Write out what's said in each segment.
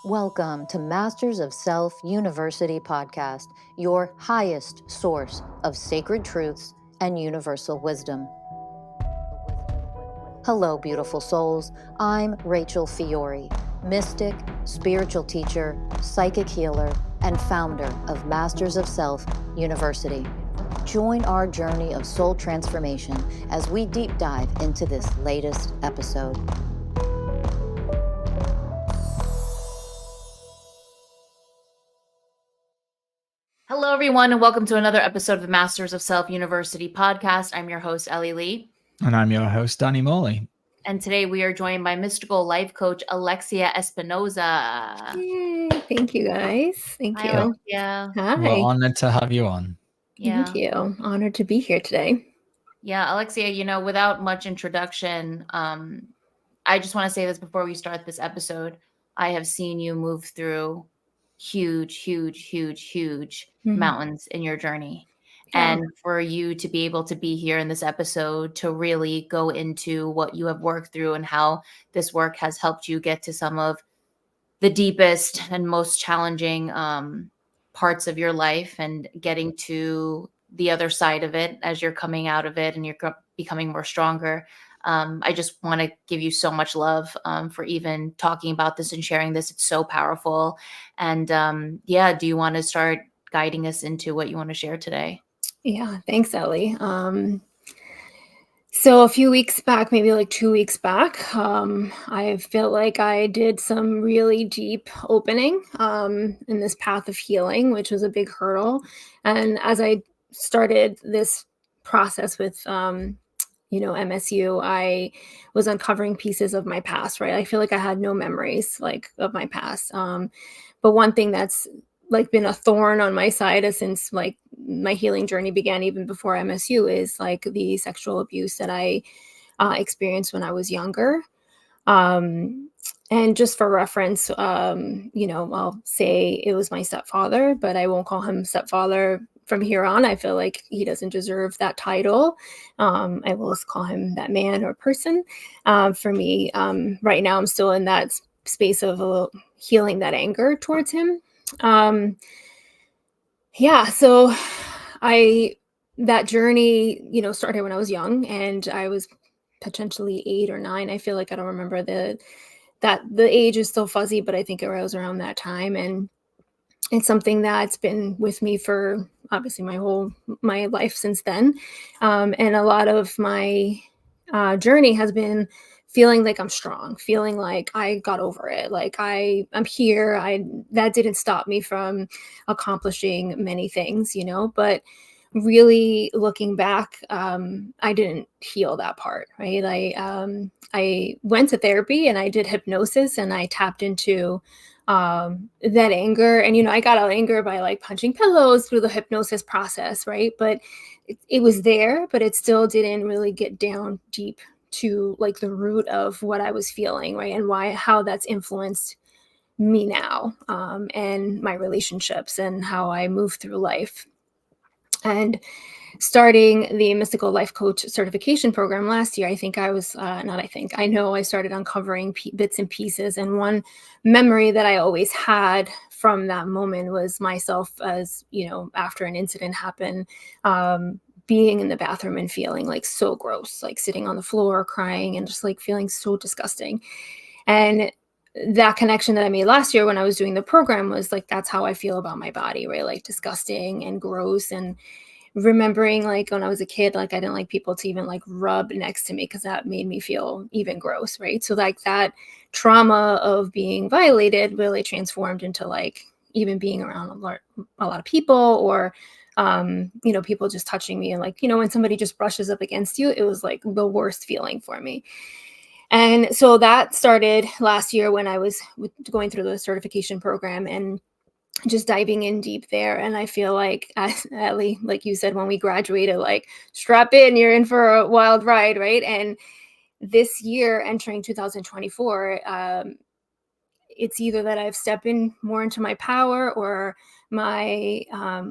Welcome to Masters of Self University podcast, your highest source of sacred truths and universal wisdom. Hello, beautiful souls. I'm Rachel Fiori, mystic, spiritual teacher, psychic healer, and founder of Masters of Self University. Join our journey of soul transformation as we deep dive into this latest episode. Hello, everyone, and welcome to another episode of the Masters of Self University podcast. I'm your host, Ellie Lee. And I'm your host, Morley. And today we are joined by mystical life coach Alexia Espinoza. Yay. Thank you, guys. Thank you. Alexia. Hi. We're honored to have you on. Yeah. Thank you. Honored to be here today. Yeah, Alexia, without much introduction, I just want to say this before we start this episode. I have seen you move through huge mountains in your journey. Yeah. And for you to be able to be here in this episode to really go into what you have worked through and how this work has helped you get to some of the deepest and most challenging parts of your life and getting to the other side of it as you're coming out of it and you're becoming more stronger. I just want to give you so much love for even talking about this and sharing this. It's so powerful. And do you want to start guiding us into what you want to share today? Yeah, thanks, Ellie. So a few weeks back, maybe like 2 weeks back, I feel like I did some really deep opening in this path of healing, which was a big hurdle. And as I started this process with MSU, I was uncovering pieces of my past, right? I feel like I had no memories of my past. But one thing that's been a thorn on my side since my healing journey began, even before MSU, is the sexual abuse that I experienced when I was younger. And just for reference, I'll say it was my stepfather, but I won't call him stepfather from here on. I feel like he doesn't deserve that title. I will just call him that man or person. For me, right now, I'm still in that space of healing that anger towards him. So that journey, started when I was young, and I was potentially 8 or 9. I feel like I don't remember the age is still fuzzy, but I think it was around that time. And it's something that's been with me for obviously my life since then. And a lot of my journey has been feeling like I'm strong, feeling like I got over it. Like I'm here. That didn't stop me from accomplishing many things, but really looking back, I didn't heal that part, right? I went to therapy and I did hypnosis and I tapped into that anger. And, I got out anger by punching pillows through the hypnosis process, right? But it was there, but it still didn't really get down deep to the root of what I was feeling, right? And how that's influenced me now, and my relationships and how I move through life. And starting the Mystical Life Coach certification program last year, I know I started uncovering bits and pieces. And one memory that I always had from that moment was myself as, after an incident happened, being in the bathroom and feeling so gross, sitting on the floor, crying, and just feeling so disgusting. And that connection that I made last year when I was doing the program was that's how I feel about my body, right? Disgusting and gross. And remembering when I was a kid, I didn't like people to even rub next to me because that made me feel even gross, right? So that trauma of being violated really transformed into even being around a lot of people, or people just touching me, and when somebody just brushes up against you, it was the worst feeling for me. And so that started last year when I was going through the certification program and just diving in deep there. And I feel Ellie, like you said, when we graduated, strap in, you're in for a wild ride, right? And this year, entering 2024, it's either that I've stepped in more into my power, or my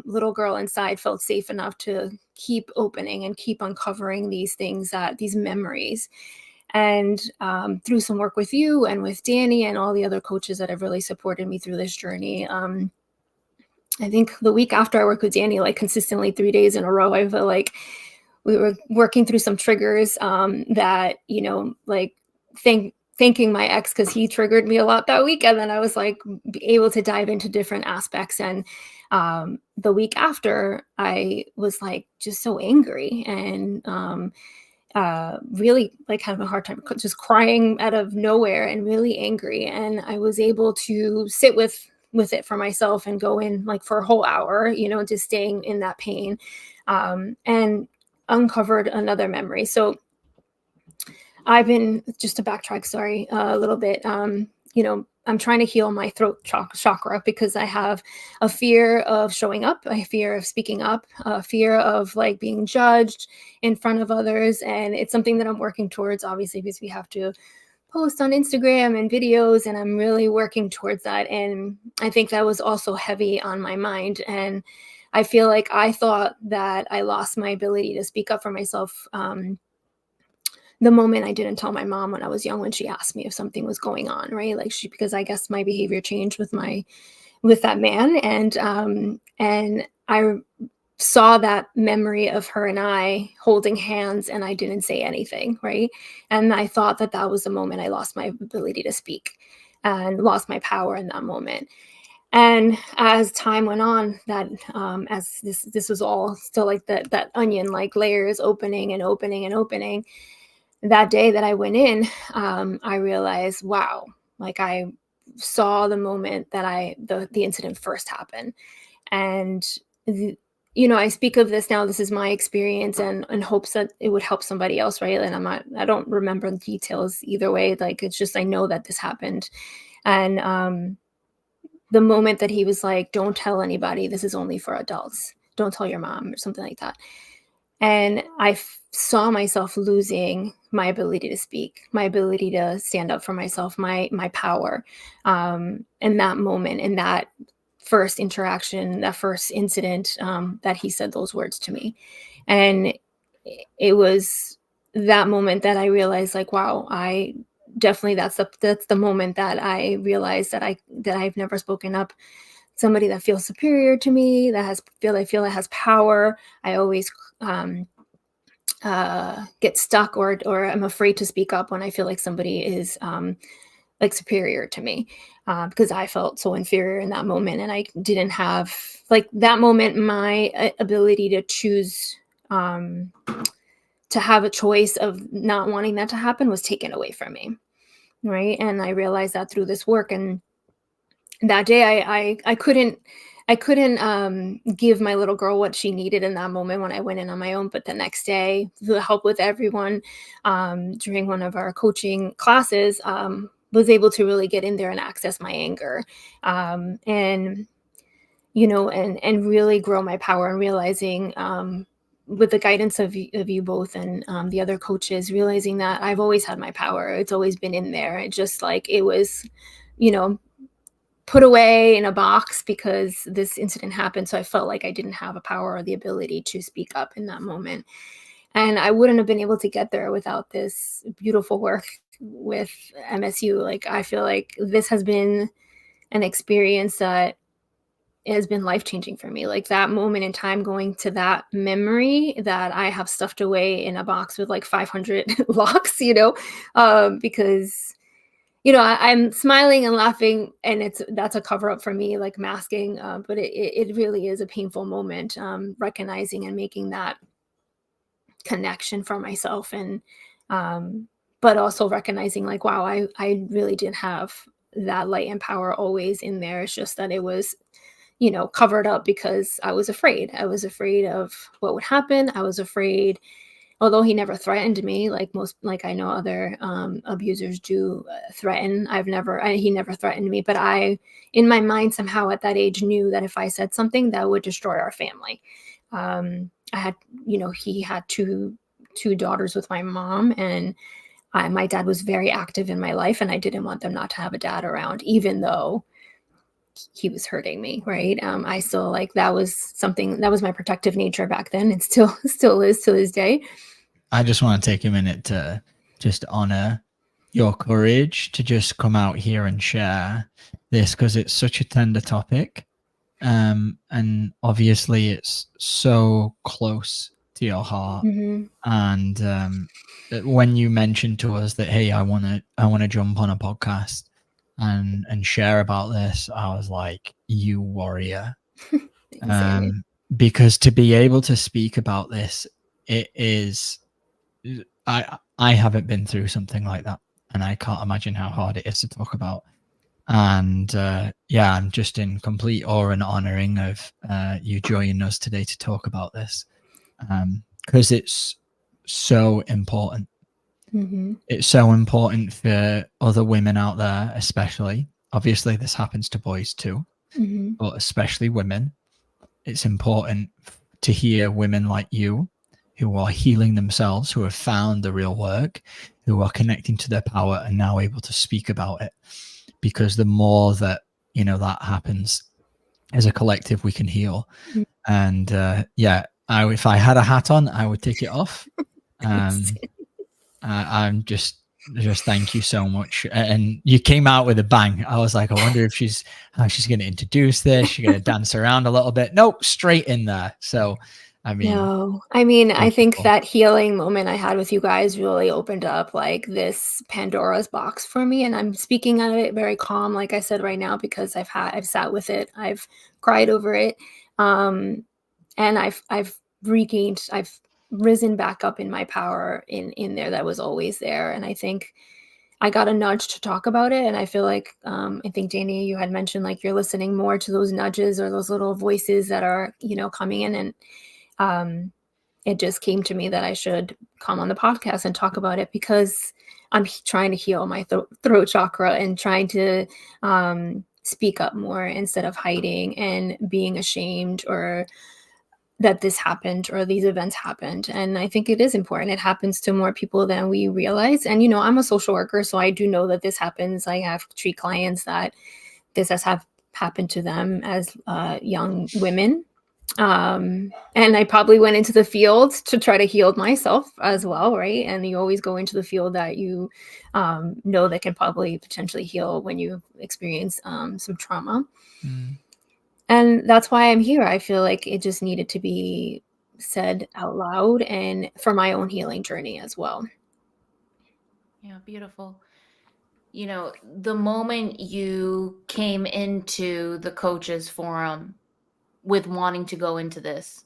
little girl inside felt safe enough to keep opening and keep uncovering these things, these memories. And through some work with you and with Danny and all the other coaches that have really supported me through this journey, I think the week after I worked with Danny, like consistently 3 days in a row, I felt like we were working through some triggers that, you know, like thanking my ex because he triggered me a lot that week. And then I was like able to dive into different aspects. And the week after, I was like just so angry and really like having a hard time just crying out of nowhere and really angry. And I was able to sit with it for myself and go in like for a whole hour, you know, just staying in that pain, and uncovered another memory. So I've been, just to backtrack, sorry, a little bit, you know, I'm trying to heal my throat chakra because I have a fear of showing up, a fear of speaking up, a fear of like being judged in front of others. And it's something that I'm working towards, obviously, because we have to post on Instagram and videos, and I'm really working towards that. And I think that was also heavy on my mind. And I feel like I thought that I lost my ability to speak up for myself the moment I didn't tell my mom when I was young, when she asked me if something was going on, right? Like because I guess my behavior changed with that man. And I saw that memory of her and I holding hands, and I didn't say anything, right? And I thought that that was the moment I lost my ability to speak and lost my power in that moment. And as time went on, that as this was all still like that onion, like layers opening and opening and opening. That day that I went in, I realized, wow, like I saw the moment that the incident first happened. And, you know, I speak of this now, this is my experience, and in hopes that it would help somebody else, right? And I don't remember the details either way. Like, it's just, I know that this happened. And the moment that he was like, don't tell anybody, this is only for adults. Don't tell your mom, or something like that. And I saw myself losing my ability to speak, my ability to stand up for myself, my power. In that moment, in that first interaction, that first incident, that he said those words to me. And it was that moment that I realized, like, wow, I definitely, that's the moment that I realized that I've never spoken up. Somebody that feels superior to me, that I feel it has power. I always get stuck, or I'm afraid to speak up when I feel like somebody is like superior to me, because I felt so inferior in that moment, and I didn't have, like, that moment, my ability to choose, to have a choice of not wanting that to happen was taken away from me, right? And I realized that through this work. And that day I couldn't give my little girl what she needed in that moment when I went in on my own. But the next day, the help with everyone, during one of our coaching classes, was able to really get in there and access my anger, and, you know, and really grow my power, and realizing, with the guidance of you both, and the other coaches, realizing that I've always had my power. It's always been in there. It just, like, it was, you know, put away in a box because this incident happened. So I felt like I didn't have a power or the ability to speak up in that moment. And I wouldn't have been able to get there without this beautiful work with MSU. Like, I feel like this has been an experience that has been life-changing for me. Like, that moment in time, going to that memory that I have stuffed away in a box with like 500 locks, you know, because, you know, I'm smiling and laughing, and that's a cover up for me, like masking. But it really is a painful moment, recognizing and making that connection for myself. And, but also recognizing, like, wow, I really did have that light and power always in there. It's just that it was, you know, covered up because I was afraid. I was afraid of what would happen. I was afraid, although he never threatened me, like I know other abusers do threaten. He never threatened me, but I, in my mind, somehow at that age knew that if I said something, that would destroy our family. I had, you know, he had two daughters with my mom, and my dad was very active in my life, and I didn't want them not to have a dad around, even though he was hurting me, right? I still, like, that was something that was my protective nature back then, and still is to this day. I just want to take a minute to just honor your courage to just come out here and share this, because it's such a tender topic. And obviously it's so close to your heart. Mm-hmm. And when you mentioned to us that, hey, I want to jump on a podcast and share about this, I was like, you warrior. Because to be able to speak about this, it is, I haven't been through something like that, and I can't imagine how hard it is to talk about. And yeah, I'm just in complete awe and honoring of you joining us today to talk about this, because it's so important. Mm-hmm. It's so important for other women out there, especially. Obviously, this happens to boys too, Mm-hmm. but especially women. It's important to hear women like you who are healing themselves, who have found the real work, who are connecting to their power and now able to speak about it. Because the more that, that happens as a collective, we can heal. Mm-hmm. And yeah, if I had a hat on, I would take it off. I'm just thank you so much. And you came out with a bang. I was like, I wonder if how she's going to introduce this. She's going to dance around a little bit. Nope, straight in there. So, I mean, no, I mean, I think that healing moment I had with you guys really opened up like this Pandora's box for me. And I'm speaking of it very calm, like I said right now, because I've sat with it. I've cried over it. And I've risen back up in my power in there that was always there. And I think I got a nudge to talk about it. And I feel like, I think Danny, you had mentioned like you're listening more to those nudges or those little voices that are, coming in. And it just came to me that I should come on the podcast and talk about it, because I'm trying to heal my throat chakra and trying to speak up more instead of hiding and being ashamed or that this happened or these events happened. And I think it is important. It happens to more people than we realize. And, I'm a social worker, so I do know that this happens. I have treat clients that this has happened to them as young women. And I probably went into the field to try to heal myself as well, right? And you always go into the field that you know that can probably potentially heal when you experience some trauma. Mm. And that's why I'm here. I feel like it just needed to be said out loud and for my own healing journey as well. Yeah, beautiful. The moment you came into the coaches forum with wanting to go into this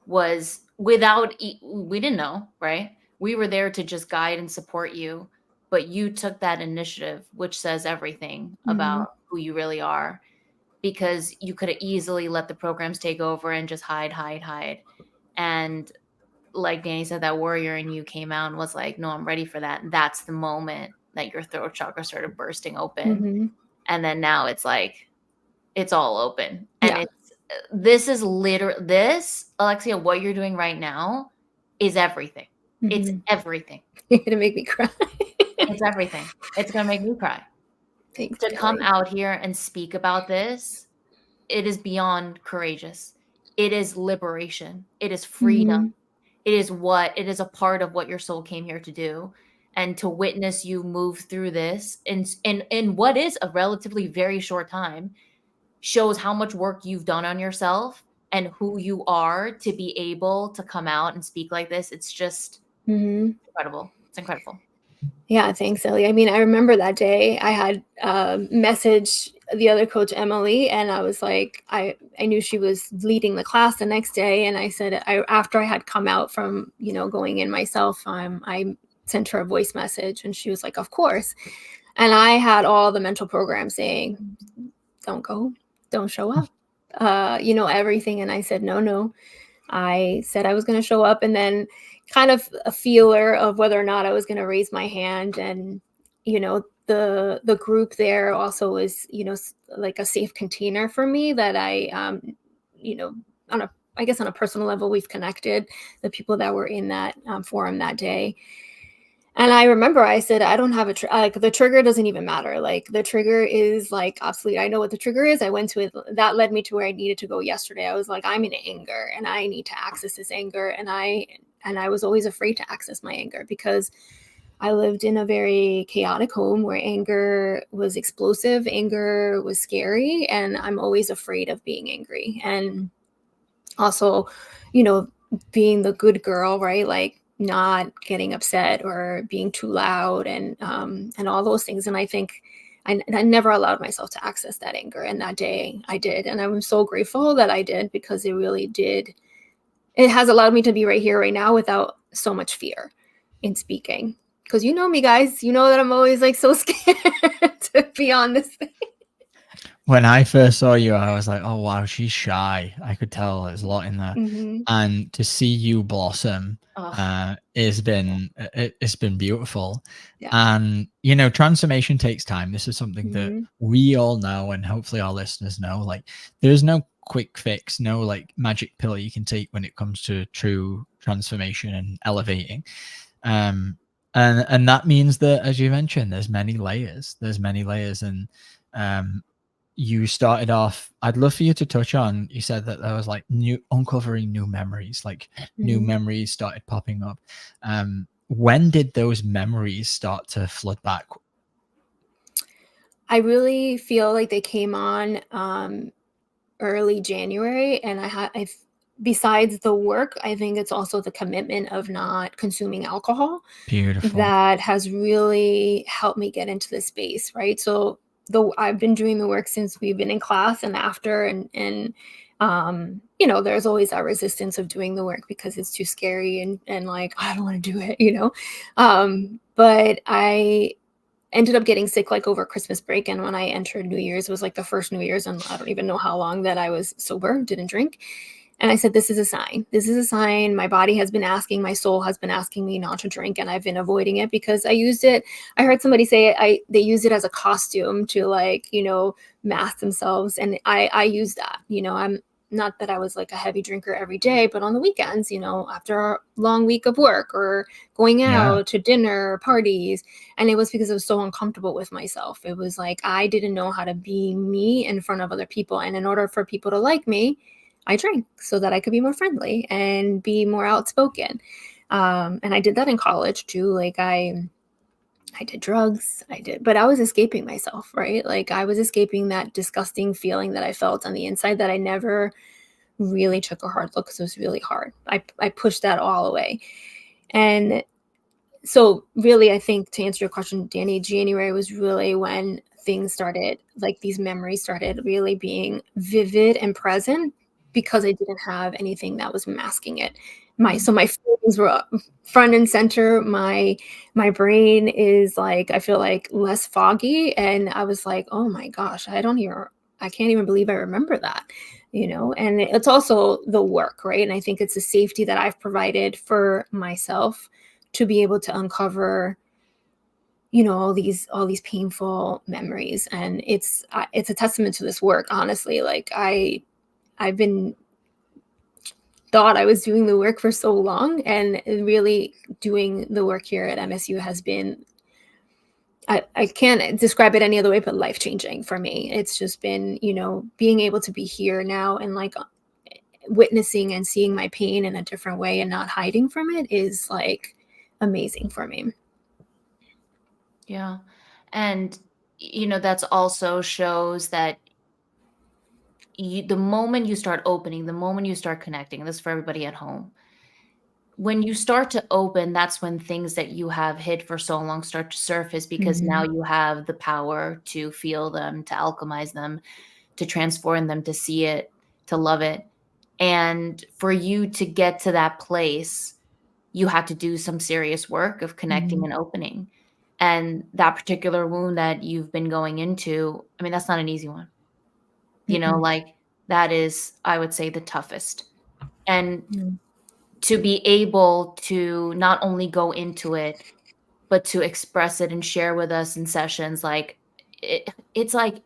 was we didn't know, right? We were there to just guide and support you, but you took that initiative, which says everything about who you really are, because you could have easily let the programs take over and just hide. And like Danny said, that warrior in you came out and was like, no, I'm ready for that. And that's the moment that your throat chakra started bursting open. Mm-hmm. And then now it's like, it's all open. And Yeah. this is Alexia, what you're doing right now is everything. Mm-hmm. It's everything. You're going to make me cry. It's everything. It's going to make me cry. Thanks, to come out here and speak about this, it is beyond courageous. It is liberation. It is freedom. Mm-hmm. It is a part of what your soul came here to do. And to witness you move through this in what is a relatively very short time shows how much work you've done on yourself and who you are to be able to come out and speak like this. It's just incredible. It's incredible. Yeah, thanks, Ellie. I mean, I remember that day I had messaged the other coach, Emily, and I was like, I knew she was leading the class the next day. And I said, after I had come out from, going in myself, I sent her a voice message and she was like, of course. And I had all the mental programs saying, don't go, don't show up, everything. And I said, no. I said I was going to show up, and then kind of a feeler of whether or not I was going to raise my hand. And, the group there also was, like a safe container for me that I, on a personal level, we've connected the people that were in that forum that day. And I remember I said, I don't have the trigger doesn't even matter. Like the trigger is like obsolete. I know what the trigger is. I went to it. That led me to where I needed to go yesterday. I was like, I'm in anger and I need to access this anger. And I was always afraid to access my anger because I lived in a very chaotic home where anger was explosive, anger was scary, and I'm always afraid of being angry. And also, you know, being the good girl, right? Like not getting upset or being too loud and all those things. And I think I never allowed myself to access that anger. And that day I did. And I'm so grateful that I did, because it really did. It has allowed me to be right here, right now, without so much fear in speaking. Because you know me, guys, you know that I'm always like so scared to be on this thing. When I first saw you, I was like, oh, wow, she's shy. I could tell there's a lot in there. Mm-hmm. And to see you blossom it's been beautiful. Yeah. And, you know, transformation takes time. This is something that Mm-hmm. we all know, and hopefully our listeners know. Like, there's no quick fix, no like magic pill you can take when it comes to true transformation and elevating. And that means that, as you mentioned, there's many layers. And you started off, I'd love for you to touch on, you said that there was like uncovering new memories, like new memories started popping up. When did those memories start to flood back? I really feel like they came on early January, and besides the work, I think it's also the commitment of not consuming alcohol. Beautiful. That has really helped me get into this space, right? So I've been doing the work since we've been in class and after, and you know, there's always that resistance of doing the work because it's too scary and like, I don't want to do it, you know? But I ended up getting sick like over Christmas break. And when I entered New Year's, it was like the first New Year's, and I don't even know how long that I was sober, didn't drink. And I said, this is a sign. This is a sign. My body has been asking, my soul has been asking me not to drink. And I've been avoiding it because I used it. I heard somebody say they use it as a costume to, like, you know, mask themselves. And I use that, you know, I'm not that I was like a heavy drinker every day, but on the weekends, you know, after a long week of work or going out to dinner, parties. And it was because I was so uncomfortable with myself. It was like, I didn't know how to be me in front of other people. And in order for people to like me, I drank so that I could be more friendly and be more outspoken. And I did that in college too. Like I did drugs, but I was escaping myself, right? Like I was escaping that disgusting feeling that I felt on the inside that I never really took a hard look because it was really hard. I pushed that all away. And so really, I think to answer your question, Danny, January was really when things started, like these memories started really being vivid and present, because I didn't have anything that was masking it. So my feelings were front and center. My brain is like, I feel like less foggy. And I was like, oh my gosh, I can't even believe I remember that, you know. And it's also the work, right? And I think it's a safety that I've provided for myself to be able to uncover, you know, all these painful memories. And it's a testament to this work, honestly. Like I've been thought I was doing the work for so long, and really doing the work here at MSU has been, I can't describe it any other way but life-changing for me. It's just been, you know, being able to be here now and like witnessing and seeing my pain in a different way and not hiding from it is like amazing for me. Yeah. And, you know, that's also shows that the moment you start opening, the moment you start connecting, this is for everybody at home. When you start to open, that's when things that you have hid for so long start to surface, because now you have the power to feel them, to alchemize them, to transform them, to see it, to love it. And for you to get to that place, you had to do some serious work of connecting and opening. And that particular wound that you've been going into, I mean, that's not an easy one. You know, like that is, I would say, the toughest. And to be able to not only go into it, but to express it and share with us in sessions, like it's like,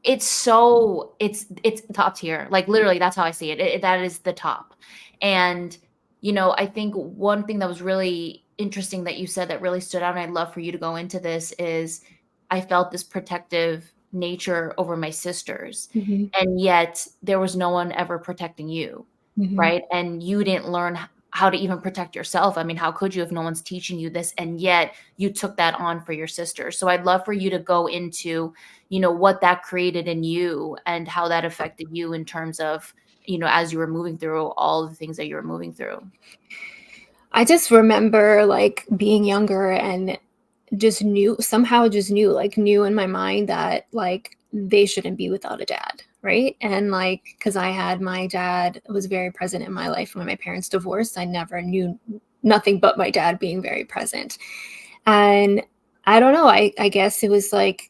it's top tier. Like literally, that's how I see it. That is the top. And, you know, I think one thing that was really interesting that you said that really stood out, and I'd love for you to go into this, is I felt this protective nature over my sisters. And yet there was no one ever protecting you. Right. And you didn't learn how to even protect yourself. I mean, how could you if no one's teaching you this? And yet you took that on for your sister. So I'd love for you to go into, what that created in you and how that affected you in terms of, as you were moving through all the things that you were moving through. I just remember like being younger and just knew in my mind that like they shouldn't be without a dad, right? And like, because I had my dad was very present in my life when my parents divorced. I never knew nothing but my dad being very present. And I don't know, I guess it was like,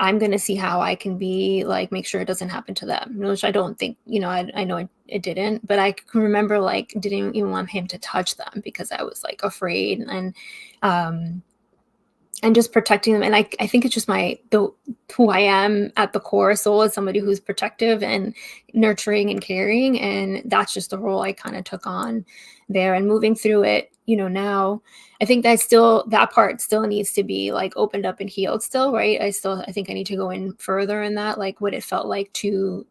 I'm going to see how I can be like, make sure it doesn't happen to them, which I don't think, I know it didn't, but I can remember like, didn't even want him to touch them because I was like afraid and just protecting them. And I think it's just who I am at the core soul is somebody who's protective and nurturing and caring. And that's just the role I kind of took on there and moving through it, now I think that part still needs to be like opened up and healed still. Right. I think I need to go in further in that, like what it felt like to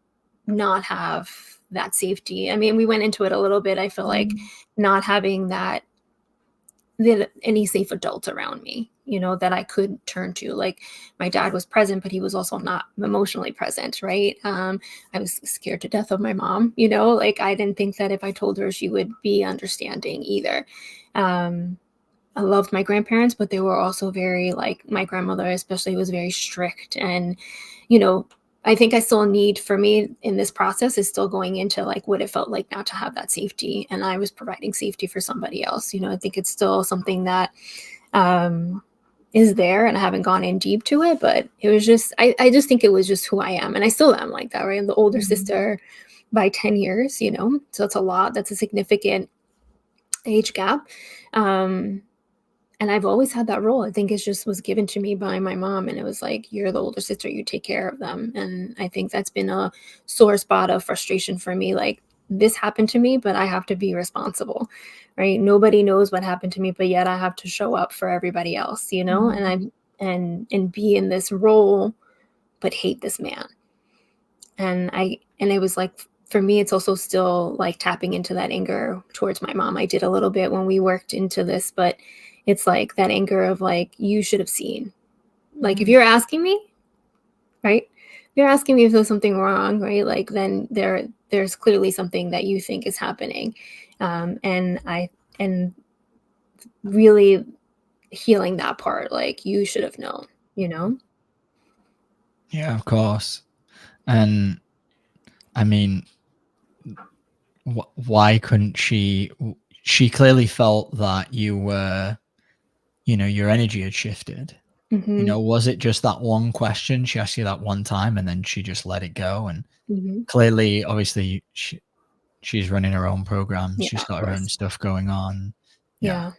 not have that safety. I mean, we went into it a little bit. I feel like not having any safe adult around me, that I could turn to. Like my dad was present, but he was also not emotionally present, right? I was scared to death of my mom, like I didn't think that if I told her she would be understanding either. I loved my grandparents, but they were also very like my grandmother, especially, was very strict. And, I think I still need, for me in this process, is still going into like what it felt like not to have that safety. And I was providing safety for somebody else. I think it's still something that is there, and I haven't gone in deep to it, but it was just, I just think it was just who I am. And I still am like that, right? I'm the older sister by 10 years, so it's a lot. That's a significant age gap. And I've always had that role. I think it just was given to me by my mom. And it was like, you're the older sister, you take care of them. And I think that's been a sore spot of frustration for me. Like, this happened to me, but I have to be responsible, right? Nobody knows what happened to me, but yet I have to show up for everybody else, and and be in this role, but hate this man. And it was like, for me, it's also still like tapping into that anger towards my mom. I did a little bit when we worked into this, but it's like that anger of like, you should have seen, like, if you're asking me, right? If you're asking me if there's something wrong, right? Like, then there's clearly something that you think is happening. And really healing that part, like, you should have known, Yeah, of course. And I mean, why couldn't she clearly felt that you were, your energy had shifted. Was it just that one question she asked you that one time and then she just let it go? And clearly, obviously, she's running her own programs. Yeah, she's got her own stuff going on. Yeah.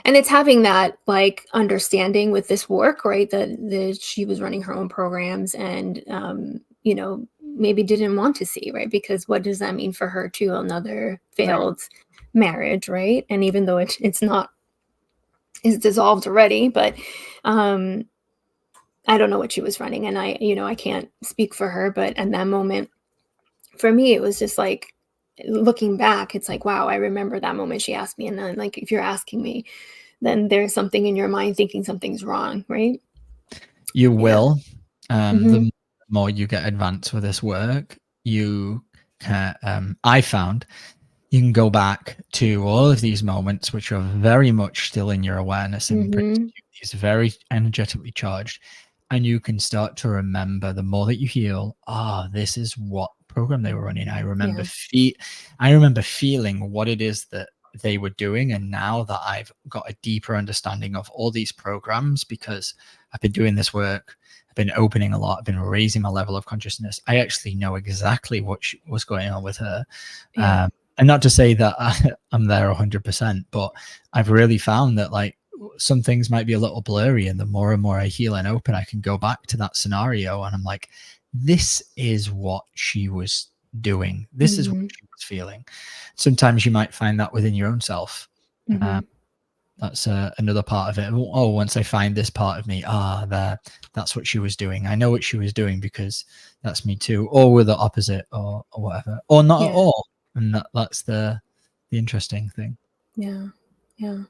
And it's having that like understanding with this work, right? That she was running her own programs and, maybe didn't want to see, right? Because what does that mean for her to another failed marriage, right? And even though it's dissolved already, but I don't know what she was running, and I can't speak for her, but in that moment, for me, it was just like, looking back, it's like, wow, I remember that moment she asked me, and then like, if you're asking me, then there's something in your mind thinking something's wrong, right? You will. The more you get advanced with this work, I found you can go back to all of these moments which are very much still in your awareness and is very energetically charged, and you can start to remember, the more that you heal, this is what program they were running. I remember feeling what it is that they were doing, and now that I've got a deeper understanding of all these programs, because I've been doing this work, I've been opening a lot, I've been raising my level of consciousness, I actually know exactly what was going on with her. And not to say that I'm there 100%, but I've really found that like some things might be a little blurry, and the more and more I heal and open, I can go back to that scenario and I'm like, this is what she was doing. This is what she was feeling. Sometimes you might find that within your own self. That's another part of it. Once I find this part of me, that's what she was doing. I know what she was doing because that's me too. Or we're the opposite, or whatever, or not at all. And that's the the interesting thing. Yeah. Yeah.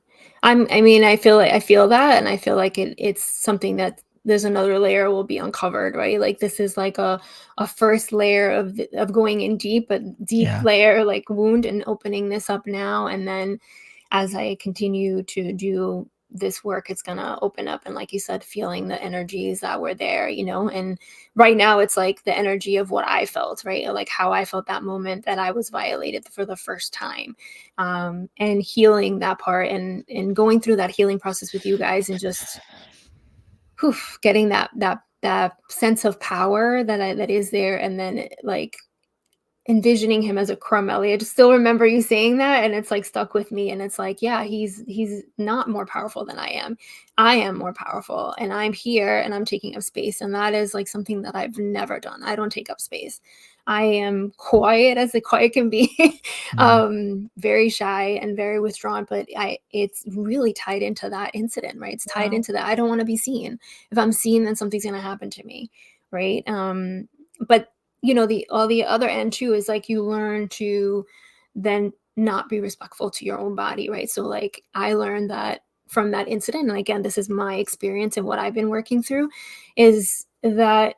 I feel that, and I feel like it's something that there's another layer will be uncovered, right? Like this is like a first layer of going in deep, but deep Yeah. layer, like wound, and opening this up now. And then as I continue to do this work, it's gonna open up, and like you said, feeling the energies that were there, and right now it's like the energy of what I felt, right? Like how I felt that moment that I was violated for the first time, and healing that part, and going through that healing process with you guys, and just getting that sense of power that is there, and then like envisioning him as a crumb. Ellie, I just still remember you saying that, and it's like stuck with me. And it's like, yeah, he's not more powerful than I am. I am more powerful, and I'm here, and I'm taking up space. And that is like something that I've never done. I don't take up space. I am quiet as the quiet can be. Very shy and very withdrawn, but it's really tied into that incident, right? It's tied into that. I don't want to be seen. If I'm seen, then something's going to happen to me, right? But the other end too is like you learn to then not be respectful to your own body, right? So like I learned that from that incident, and again, this is my experience and what I've been working through, is that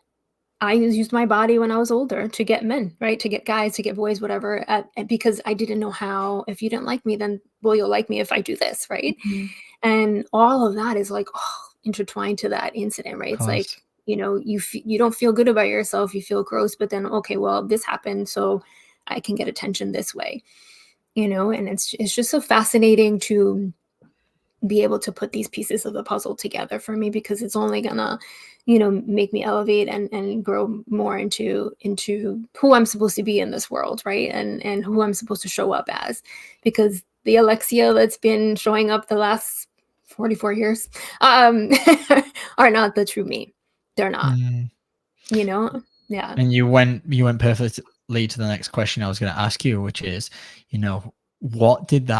I used my body when I was older to get men, right? To get guys, to get boys, whatever, because I didn't know how. If you didn't like me, then well, you'll like me if I do this, right? Mhm. And all of that is like intertwined to that incident, right? It's like, you don't feel good about yourself, you feel gross, but then okay, well, this happened, so I can get attention this way, and it's just so fascinating to be able to put these pieces of the puzzle together for me, because it's only gonna make me elevate and grow more into who I'm supposed to be in this world, right? And who I'm supposed to show up as, because the Alexia that's been showing up the last 44 years are not the true me. They're not. Yeah. And you went perfectly to the next question I was going to ask you, which is, what did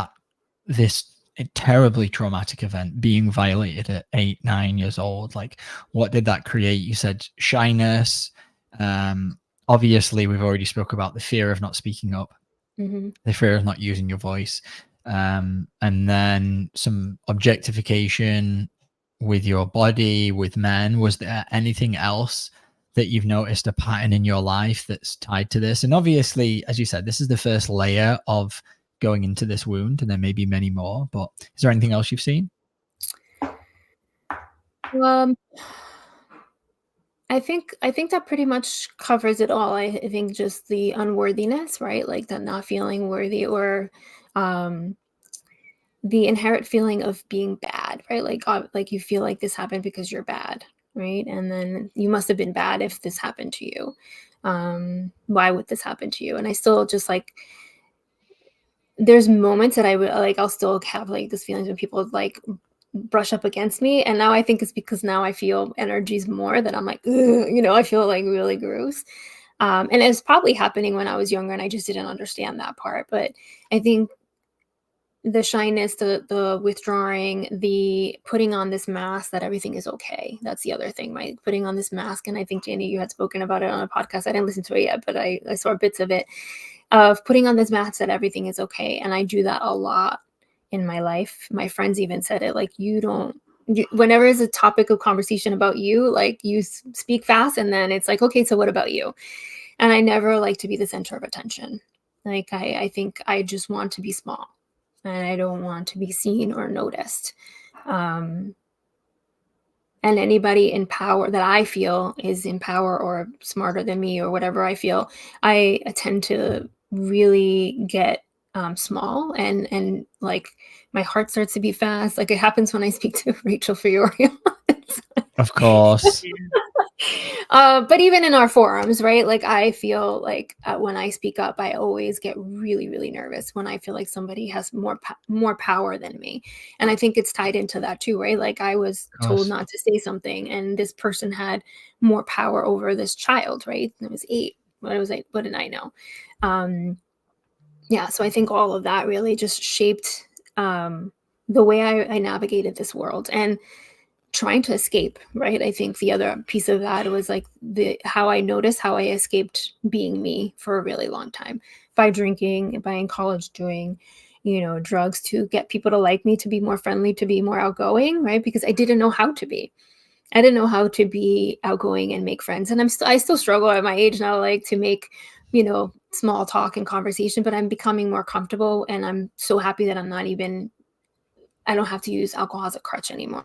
this terribly traumatic event, being violated at 8-9 years old, like what did that create? You said shyness. Obviously we've already spoke about the fear of not speaking up, the fear of not using your voice, and then some objectification with your body, with men. Was there anything else that you've noticed a pattern in your life that's tied to this? And obviously, as you said, this is the first layer of going into this wound, and there may be many more, but is there anything else you've seen? I think that pretty much covers it all. I think just the unworthiness, right? Like that not feeling worthy, or the inherent feeling of being bad, right? Like you feel like this happened because you're bad, right? And then you must have been bad if this happened to you. Why would this happen to you? And I still just like, there's moments that I would like, I'll still have like this feelings when people like brush up against me. And now I think it's because now I feel energies more that I'm like, I feel like really gross. And it's probably happening when I was younger and I just didn't understand that part. But I think the shyness, the withdrawing, the putting on this mask that everything is okay. That's the other thing, right? Putting on this mask. And I think, Janie, you had spoken about it on a podcast. I didn't listen to it yet, but I saw bits of it, of putting on this mask that everything is okay. And I do that a lot in my life. My friends even said it, like, whenever is a topic of conversation about you, like you speak fast and then it's like, okay, so what about you? And I never like to be the center of attention. Like, I think I just want to be small. And I don't want to be seen or noticed. And anybody in power that I feel is in power or smarter than me or whatever I feel, I tend to really get small, and like my heart starts to beat fast. Like it happens when I speak to Rachel Fiori. Of course. But even in our forums, right? Like I feel like when I speak up, I always get really, really nervous when I feel like somebody has more power than me. And I think it's tied into that too, right? Like I was told not to say something, and this person had more power over this child, right? And it was 8. What was I? What did I know? Yeah. So I think all of that really just shaped the way I navigated this world. And trying to escape, right? I think the other piece of that was like how I noticed how I escaped being me for a really long time by drinking, by in college doing, drugs to get people to like me, to be more friendly, to be more outgoing, right? Because I didn't know how to be. I didn't know how to be outgoing and make friends. And I still struggle at my age now, like to make, small talk and conversation, but I'm becoming more comfortable, and I'm so happy that I don't have to use alcohol as a crutch anymore.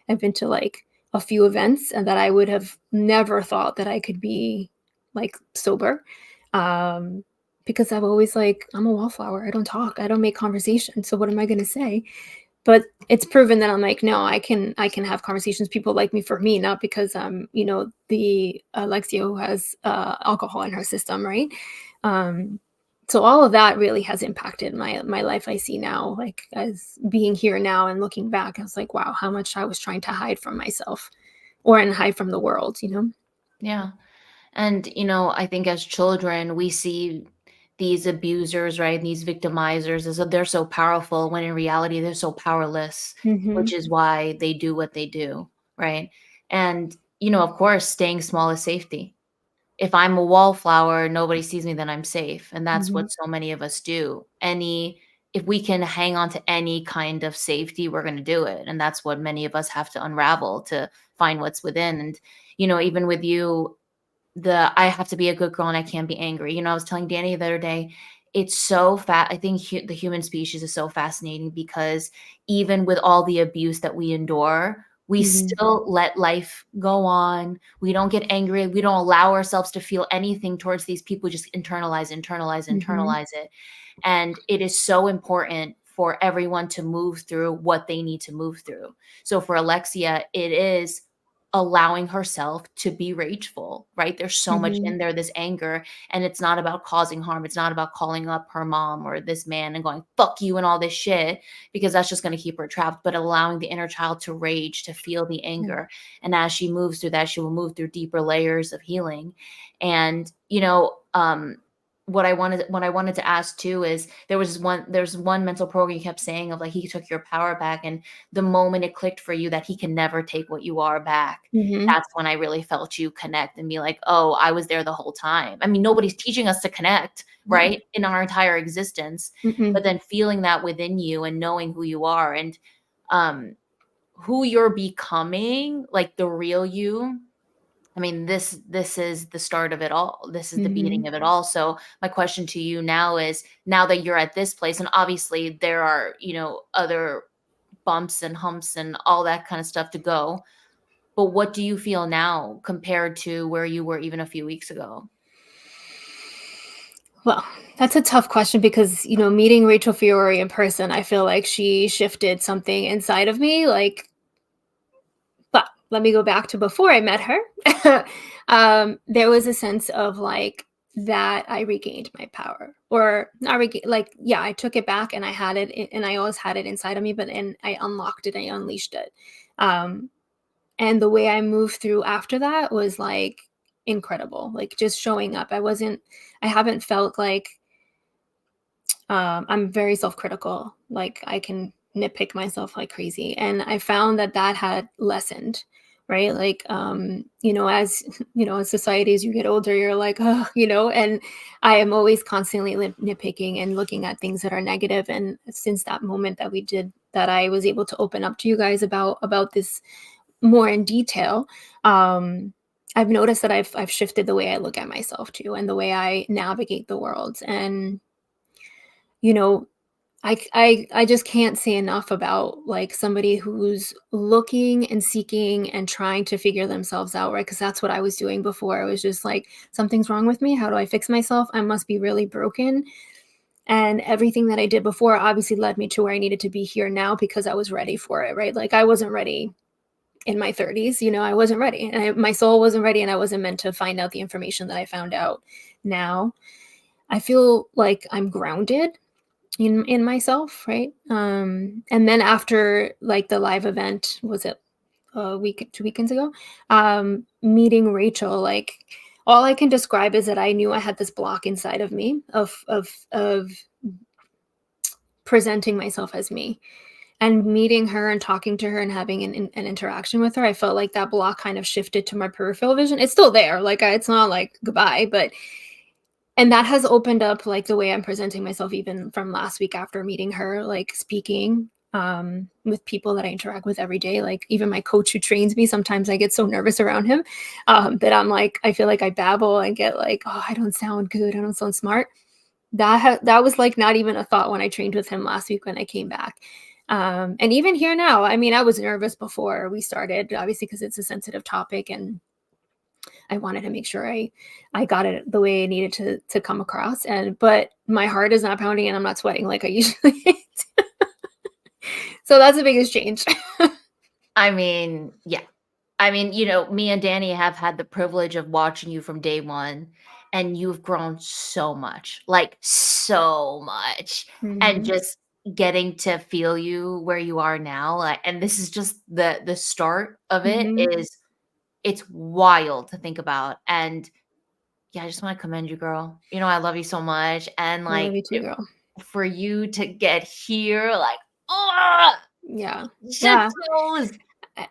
I've been to like a few events and that I would have never thought that I could be like sober. Because I've always like, I'm a wallflower. I don't talk. I don't make conversation. So what am I going to say? But it's proven that I'm like, no, I can have conversations. People like me for me, not because I'm, the Alexia who has alcohol in her system, right? So all of that really has impacted my life. I see now, like as being here now and looking back, I was like, wow, how much I was trying to hide from myself and hide from the world, Yeah. And, I think as children, we see these abusers, right? These victimizers as if they're so powerful when in reality they're so powerless, Mm-hmm. which is why they do what they do, right? And, of course, staying small is safety. If I'm a wallflower, nobody sees me, then I'm safe. And that's Mm-hmm. what so many of us do. If we can hang on to any kind of safety, we're going to do it. And that's what many of us have to unravel to find what's within. And, even with you, I have to be a good girl and I can't be angry. I was telling Danny the other day, it's so I think the human species is so fascinating because even with all the abuse that we endure, we Mm-hmm. still let life go on. We don't get angry. We don't allow ourselves to feel anything towards these people. Just Mm-hmm. internalize it. And it is so important for everyone to move through what they need to move through. So for Alexia, it is allowing herself to be rageful, right? There's so much Mm-hmm. in there, this anger, and it's not about causing harm. It's not about calling up her mom or this man and going, fuck you and all this shit, because that's just going to keep her trapped, but allowing the inner child to rage, to feel the anger. And as she moves through that, she will move through deeper layers of healing. And, what I wanted to ask too is there's one mental program you kept saying of like, he took your power back. And the moment it clicked for you that he can never take what you are back, Mm-hmm. that's when I really felt you connect and be like, oh, I was there the whole time. I mean, nobody's teaching us to connect, right? In our entire existence. Mm-hmm. But then feeling that within you and knowing who you are and who you're becoming, like the real you. I mean, this is the start of it all. This is the Mm-hmm. beginning of it all. So my question to you now is, now that you're at this place, and obviously there are, other bumps and humps and all that kind of stuff to go. But what do you feel now compared to where you were even a few weeks ago? Well, that's a tough question because, meeting Rachel Fiori in person, I feel like she shifted something inside of me. But let me go back to before I met her. There was a sense of like that I regained my power, or not regain. Like, yeah, I took it back and I had it, and I always had it inside of me. And I unlocked it, I unleashed it. And the way I moved through after that was like incredible. Like just showing up. I haven't felt like I'm very self-critical. Like I can nitpick myself like crazy. And I found that had lessened, right? Like, as, as society, as you get older, you're like, oh, and I am always constantly nitpicking and looking at things that are negative. And since that moment that I was able to open up to you guys about this more in detail, I've noticed that I've shifted the way I look at myself too, and the way I navigate the world. And you know I just can't say enough about like somebody who's looking and seeking and trying to figure themselves out, right? Because that's what I was doing before. I was just like, something's wrong with me. How do I fix myself? I must be really broken. And everything that I did before obviously led me to where I needed to be here now, because I was ready for it, right? Like I wasn't ready in my 30s, I wasn't ready, and my soul wasn't ready, and I wasn't meant to find out the information that I found out now. I feel like I'm grounded in myself, right? And then after like the live event, was it a week, 2 weekends ago, meeting Rachel, like all I can describe is that I knew I had this block inside of me of presenting myself as me. And meeting her and talking to her and having an interaction with her, I felt like that block kind of shifted to my peripheral vision. It's still there, like it's not like goodbye, but And that has opened up like the way I'm presenting myself, even from last week after meeting her, like speaking with people that I interact with every day. Like even my coach who trains me, sometimes I get so nervous around him that I'm like, I feel like I babble and get like, oh, I don't sound good. I don't sound smart. That was like not even a thought when I trained with him last week when I came back. And even here now, I mean, I was nervous before we started, obviously, because it's a sensitive topic, and I wanted to make sure I got it the way I needed to come across. But my heart is not pounding and I'm not sweating like I usually do. So that's the biggest change. I mean, yeah. I mean, me and Danny have had the privilege of watching you from day one, and you've grown so much, like so much. And Mhm. just getting to feel you where you are now, like, and this is just the start of it. Mhm. It's wild to think about. And yeah, I just want to commend you, girl. I love you so much. And I love like you too, girl. for you to get here, like, oh, Yeah. shit Yeah. toes.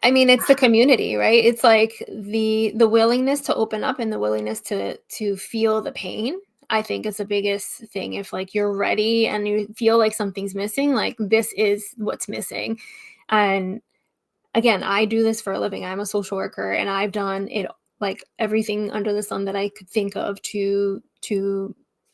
I mean, it's the community, right? It's like the willingness to open up and the willingness to feel the pain. I think is the biggest thing. If like you're ready and you feel like something's missing, like this is what's missing. And again, I do this for a living. I'm a social worker and I've done it like everything under the sun that I could think of to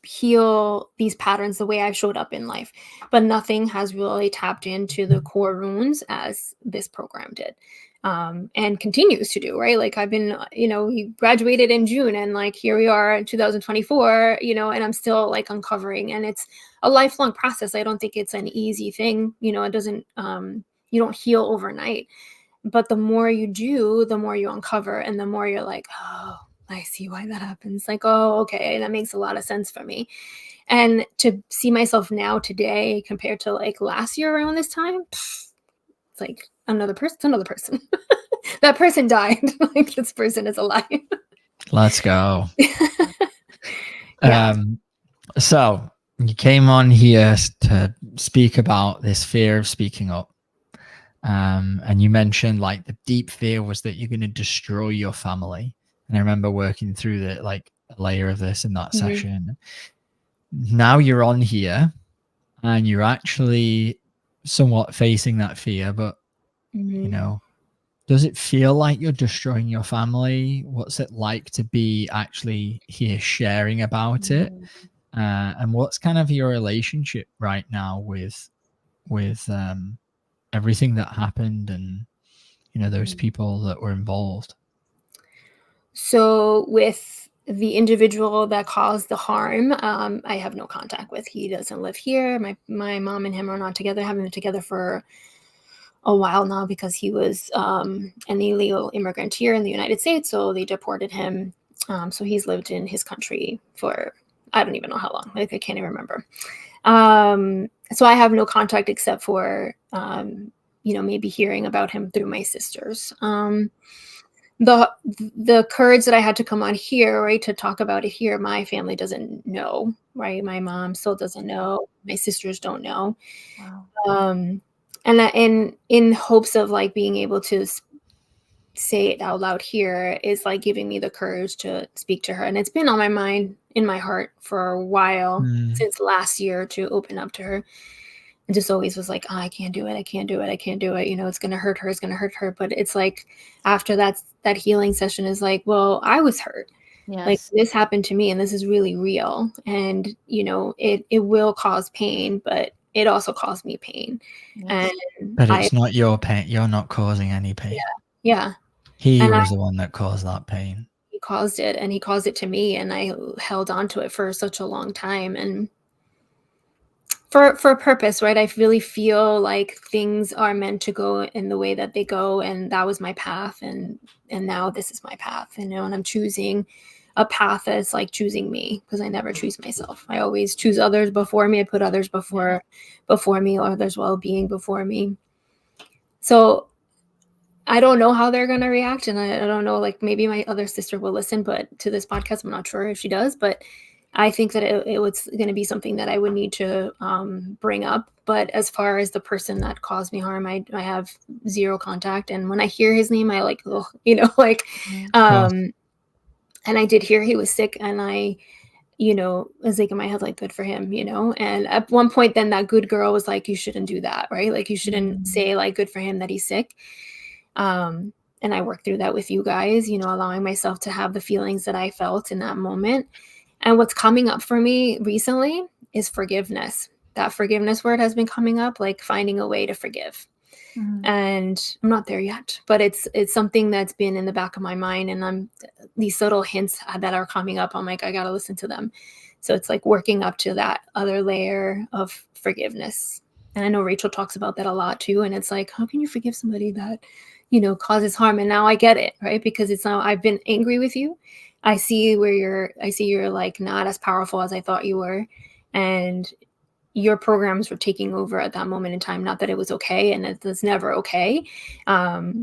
heal these patterns the way I've showed up in life. But nothing has really tapped into the core wounds as this program did. And continues to do, right? Like I've been, we graduated in June and like here we are in 2024, and I'm still like uncovering, and it's a lifelong process. I don't think it's an easy thing. It doesn't, you don't heal overnight, but the more you do, the more you uncover, and the more you're like, oh, I see why that happens. Like, oh, okay, that makes a lot of sense for me. And to see myself now today compared to like last year around this time, it's like another person. That person died. Like this person is alive. Let's go. Yeah. So you came on here to speak about this fear of speaking up. And you mentioned like the deep fear was that you're going to destroy your family. And I remember working through the like a layer of this in that Mhm. session. Now you're on here and you're actually somewhat facing that fear, but Mhm. does it feel like you're destroying your family? What's it like to be actually here sharing about it? And what's kind of your relationship right now with everything that happened and those people that were involved? So with the individual that caused the harm, I have no contact with. He doesn't live here. My mom and him are not together. Haven't been together for a while now because he was an illegal immigrant here in the United States. So they deported him. So he's lived in his country for I don't even know how long. Like I can't even remember. So I have no contact except for maybe hearing about him through my sisters. The courage that I had to come on here, right, to talk about it here, my family doesn't know, right? My mom still doesn't know. My sisters don't know. Wow. And in hopes of like being able to say it out loud here is like giving me the courage to speak to her. And it's been on my mind, in my heart for a while, since last year, to open up to her. And just always was like, oh, I can't do it. I can't do it. I can't do it. It's going to hurt her. It's going to hurt her. But it's like after that healing session is like, well, I was hurt. Yes. Like this happened to me and this is really real. And, it will cause pain, but it also caused me pain. Yes. But it's not your pain. You're not causing any pain. Yeah. He was the one that caused that pain. He caused it, and he caused it to me, and I held on to it for such a long time. And for a purpose, right? I really feel like things are meant to go in the way that they go, and that was my path, and now this is my path, and I'm choosing a path that's like choosing me, because I never choose myself. I always choose others before me. I put others before me, or others' well-being before me. So I don't know how they're going to react, and I don't know, like maybe my other sister will listen, but to this podcast, I'm not sure if she does, but I think that it was going to be something that I would need to bring up. But as far as the person that caused me harm, I have zero contact. And when I hear his name, I like, and I did hear he was sick, and I was like in my head, like, good for him, and at one point then that good girl was like, you shouldn't do that, right? Like, you shouldn't say like good for him that he's sick. And I worked through that with you guys, allowing myself to have the feelings that I felt in that moment. And what's coming up for me recently is forgiveness. That forgiveness word has been coming up, like finding a way to forgive. And I'm not there yet, but it's something that's been in the back of my mind, and these little hints that are coming up, I'm like, I got to listen to them. So it's like working up to that other layer of forgiveness. And I know Rachel talks about that a lot too. And it's like, how can you forgive somebody that, causes harm? And now I get it, right? Because it's now I've been angry with you. I see you're like not as powerful as I thought you were. And your programs were taking over at that moment in time. Not that it was okay, and it was never okay. But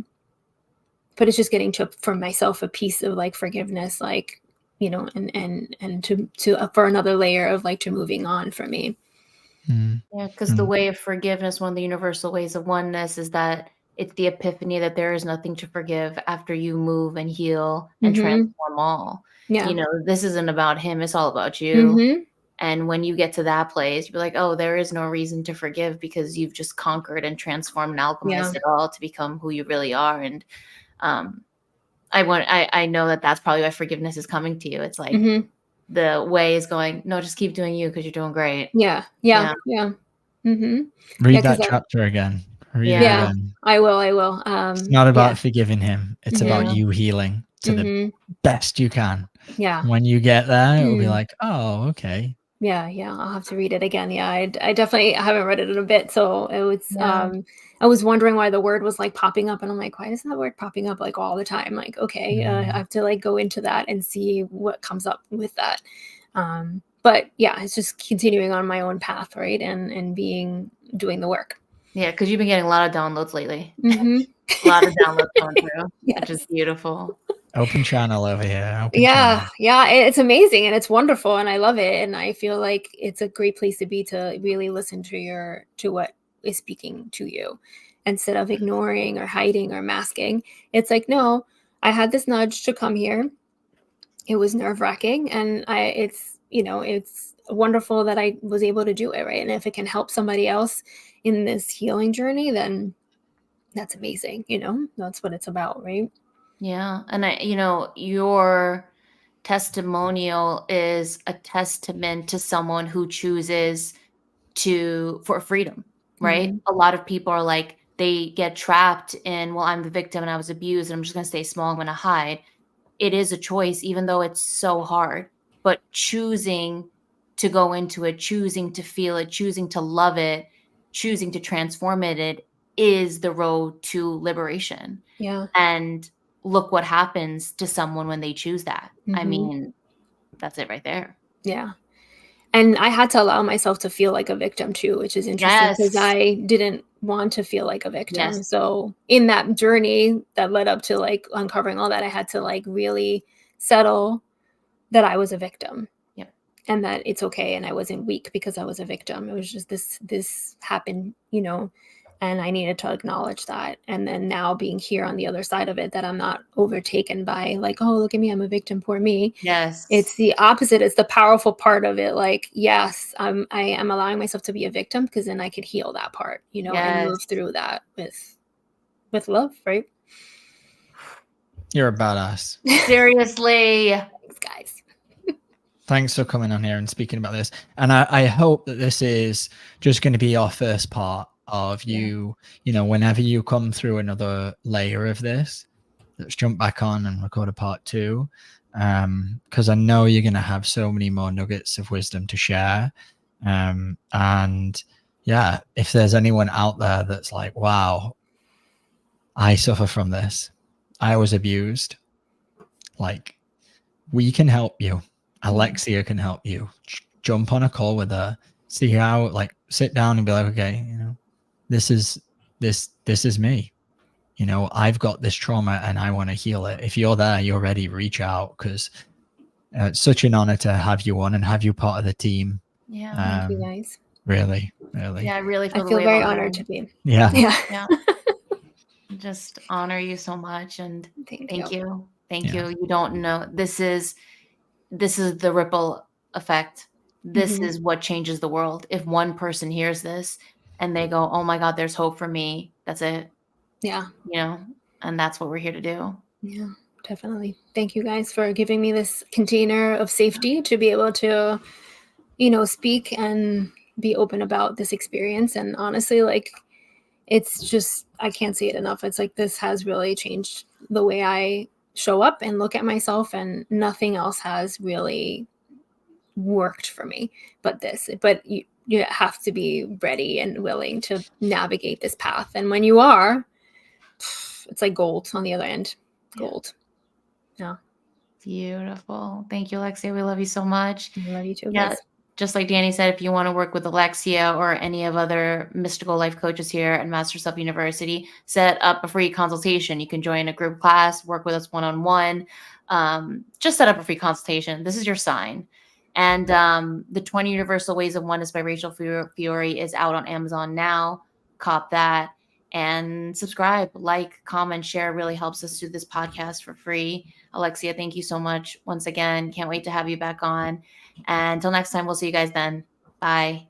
it's just getting for myself a piece of like forgiveness, like, and to for another layer of like to moving on for me. Yeah, because the way of forgiveness, one of the universal ways of oneness, is that it's the epiphany that there is nothing to forgive after you move and heal and transform all. Yeah. This isn't about him, it's all about you. And when you get to that place, you're like, oh, there is no reason to forgive because you've just conquered and transformed and alchemized it all to become who you really are. And I know that that's probably why forgiveness is coming to you. It's like the way is going, no, just keep doing you because you're doing great. Yeah. Read that chapter again. Read it again. I will. It's not about forgiving him. It's about you healing to the best you can. Yeah. When you get there, it'll be like, oh, okay. Yeah. I'll have to read it again. Yeah, I definitely haven't read it in a bit. So it was, I was wondering why the word was like popping up, and I'm like, why is that word popping up like all the time? Like, okay, I have to like go into that and see what comes up with that. But yeah, it's just continuing on my own path, right? And doing the work. Yeah, because you've been getting a lot of downloads lately. A lot of downloads coming through, which is beautiful. Open channel over here. Yeah, it's amazing and it's wonderful and I love it, and I feel like it's a great place to be, to really listen to what is speaking to you instead of ignoring or hiding or masking. It's like, no, I had this nudge to come here. It was nerve-wracking, and it's wonderful that I was able to do it, right? And if it can help somebody else in this healing journey, then that's amazing. That's what it's about, right? Yeah. And your testimonial is a testament to someone who chooses for freedom, right? A lot of people are like, they get trapped in, well, I'm the victim and I was abused and I'm just going to stay small, I'm going to hide. It is a choice, even though it's so hard, but choosing to go into it, choosing to feel it, choosing to love it, choosing to transform it is the road to liberation. Yeah. And look what happens to someone when they choose that. I mean, that's it right there. Yeah. And I had to allow myself to feel like a victim too, which is interesting because I didn't want to feel like a victim. So in that journey that led up to like uncovering all that, I had to like really settle that I was a victim. Yep. And that it's okay. And I wasn't weak because I was a victim. It was just this happened, and I needed to acknowledge that. And then now being here on the other side of it, that I'm not overtaken by like, oh, look at me, I'm a victim, poor me. Yes. It's the opposite. It's the powerful part of it. Like, yes, I am allowing myself to be a victim because then I could heal that part, and move through that with love, right? You're a badass. Seriously. Thanks, guys. Thanks for coming on here and speaking about this. And I hope that this is just going to be our first part of you, whenever you come through another layer of this, let's jump back on and record a part 2. Because I know you're going to have so many more nuggets of wisdom to share. And yeah, if there's anyone out there that's like, wow, I suffer from this, I was abused, like, we can help you. Alexia can help you. Jump on a call with her, see how, like, sit down and be like, okay, this is me. I've got this trauma and I want to heal it. If you're there, you're ready, reach out, because it's such an honor to have you on and have you part of the team. Yeah. Thank you guys. Really. Yeah, I really feel very honored to be. Yeah. Just honor you so much. And thank you. Thank you. You don't know. This is the ripple effect. This Mhm. is what changes the world. If one person hears this and they go, oh my God, there's hope for me. That's it, Yeah. and that's what we're here to do. Yeah, definitely. Thank you guys for giving me this container of safety to be able to, speak and be open about this experience. And honestly, like, it's just, I can't say it enough. It's like this has really changed the way I show up and look at myself, and nothing else has really worked for me but this. But you have to be ready and willing to navigate this path. And when you are, it's like gold on the other end. Gold. Yeah. Beautiful. Thank you, Alexia. We love you so much. I love you too, Yeah, guys. just like Danny said, if you want to work with Alexia or any of other mystical life coaches here at Master Self University, set up a free consultation. You can join a group class, work with us one-on-one. Just set up a free consultation. This is your sign. And the 20 Universal Ways of Oneness by Rachel Fiori is out on Amazon now. Cop that and subscribe, like, comment, share. Really helps us do this podcast for free. Alexia, thank you so much once again. Can't wait to have you back on. And until next time, we'll see you guys then. Bye.